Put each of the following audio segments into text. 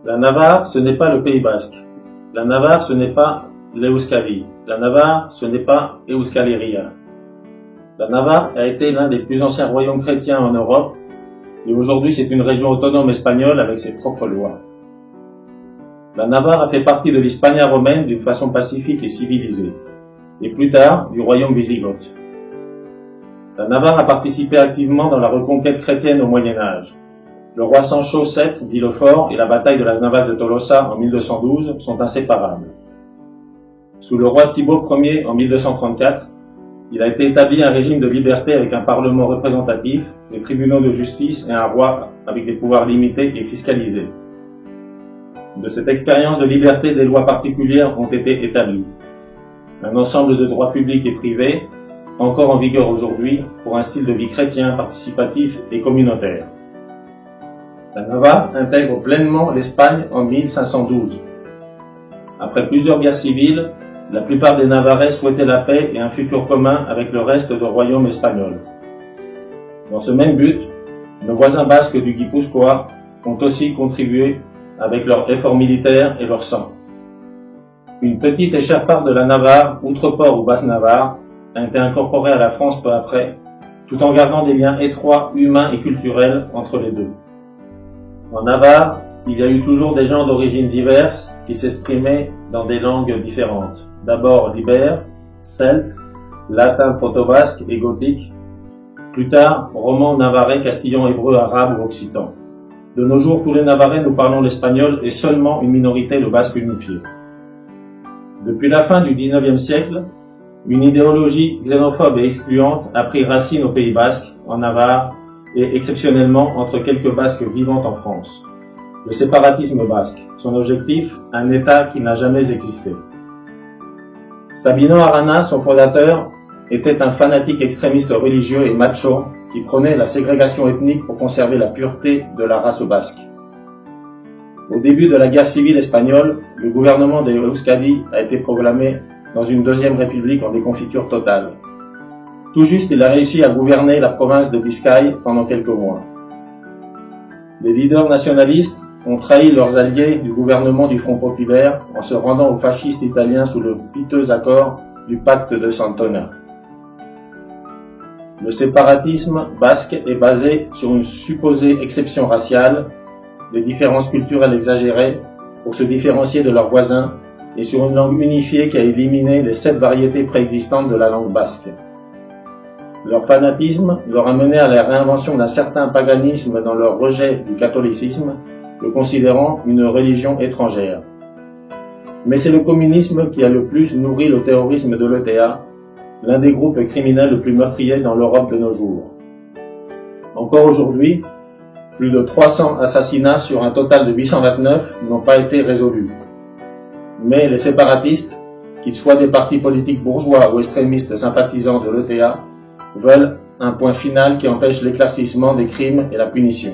La Navarre, ce n'est pas le Pays basque. La Navarre, ce n'est pas l'Euskadi. La Navarre, ce n'est pas Euskal Herria. La Navarre a été l'un des plus anciens royaumes chrétiens en Europe et aujourd'hui c'est une région autonome espagnole avec ses propres lois. La Navarre a fait partie de l'Hispania romaine d'une façon pacifique et civilisée, et plus tard du royaume wisigoth. La Navarre a participé activement dans la reconquête chrétienne au Moyen-Âge. Le roi Sancho VII, dit le Fort, et la bataille de las Navas de Tolosa en 1212 sont inséparables. Sous le roi Thibaut Ier en 1234, il a été établi un régime de liberté avec un parlement représentatif, des tribunaux de justice et un roi avec des pouvoirs limités et fiscalisés. De cette expérience de liberté, des lois particulières ont été établies. Un ensemble de droits publics et privés, encore en vigueur aujourd'hui, pour un style de vie chrétien, participatif et communautaire. La Navarre intègre pleinement l'Espagne en 1512. Après plusieurs guerres civiles, la plupart des Navarrais souhaitaient la paix et un futur commun avec le reste du royaume espagnol. Dans ce même but, nos voisins basques du Guipuscoa ont aussi contribué avec leur effort militaire et leur sang. Une petite et chère part de la Navarre, Outreport ou Basse-Navarre, a été incorporée à la France peu après, tout en gardant des liens étroits, humains et culturels entre les deux. En Navarre, il y a eu toujours des gens d'origines diverses qui s'exprimaient dans des langues différentes. D'abord libère, celte, latin proto-basque et gothique, plus tard roman, navarrais, castillon, hébreu, arabe ou occitan. De nos jours, tous les Navarrais nous parlons l'espagnol et seulement une minorité le basque unifié. Depuis la fin du XIXe siècle, une idéologie xénophobe et excluante a pris racine au Pays basque, en Navarre et exceptionnellement entre quelques Basques vivant en France. Le séparatisme basque, son objectif, un État qui n'a jamais existé. Sabino Arana, son fondateur, était un fanatique extrémiste religieux et macho qui prônait la ségrégation ethnique pour conserver la pureté de la race basque. Au début de la guerre civile espagnole, le gouvernement de Euskadi a été proclamé dans une deuxième république en déconfiture totale. Tout juste, il a réussi à gouverner la province de Biscaye pendant quelques mois. Les leaders nationalistes ont trahi leurs alliés du gouvernement du Front populaire en se rendant aux fascistes italiens sous le piteux accord du pacte de Santona. Le séparatisme basque est basé sur une supposée exception raciale, des différences culturelles exagérées pour se différencier de leurs voisins et sur une langue unifiée qui a éliminé les 7 variétés préexistantes de la langue basque. Leur fanatisme leur a mené à la réinvention d'un certain paganisme dans leur rejet du catholicisme, le considérant une religion étrangère. Mais c'est le communisme qui a le plus nourri le terrorisme de l'ETA, l'un des groupes criminels le plus meurtriers dans l'Europe de nos jours. Encore aujourd'hui, plus de 300 assassinats sur un total de 829 n'ont pas été résolus. Mais les séparatistes, qu'ils soient des partis politiques bourgeois ou extrémistes sympathisants de l'ETA, veulent un point final qui empêche l'éclaircissement des crimes et la punition.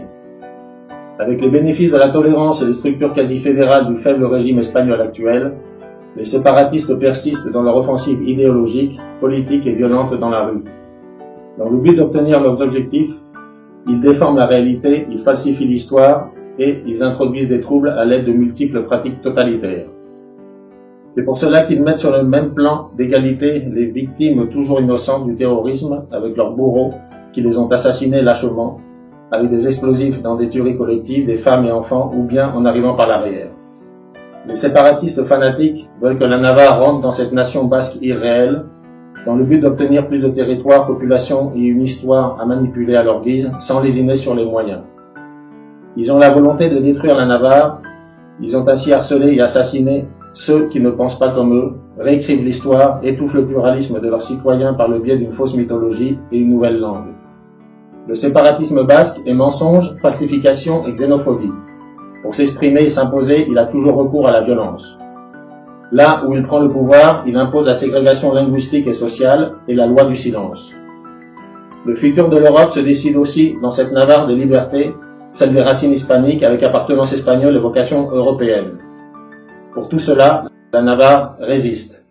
Avec les bénéfices de la tolérance et les structures quasi fédérales du faible régime espagnol actuel, les séparatistes persistent dans leur offensive idéologique, politique et violente dans la rue. Dans le but d'obtenir leurs objectifs, ils déforment la réalité, ils falsifient l'histoire et ils introduisent des troubles à l'aide de multiples pratiques totalitaires. C'est pour cela qu'ils mettent sur le même plan d'égalité les victimes toujours innocentes du terrorisme avec leurs bourreaux qui les ont assassinés lâchement, avec des explosifs dans des tueries collectives, des femmes et enfants ou bien en arrivant par l'arrière. Les séparatistes fanatiques veulent que la Navarre rentre dans cette nation basque irréelle, dans le but d'obtenir plus de territoire, population et une histoire à manipuler à leur guise, sans lésiner sur les moyens. Ils ont la volonté de détruire la Navarre, ils ont ainsi harcelé et assassiné ceux qui ne pensent pas comme eux, réécrivent l'histoire, étouffent le pluralisme de leurs citoyens par le biais d'une fausse mythologie et une nouvelle langue. Le séparatisme basque est mensonge, falsification et xénophobie. Pour s'exprimer et s'imposer, il a toujours recours à la violence. Là où il prend le pouvoir, il impose la ségrégation linguistique et sociale et la loi du silence. Le futur de l'Europe se décide aussi dans cette Navarre de liberté, celle des racines hispaniques avec appartenance espagnole et vocation européenne. Pour tout cela, la Navarre résiste.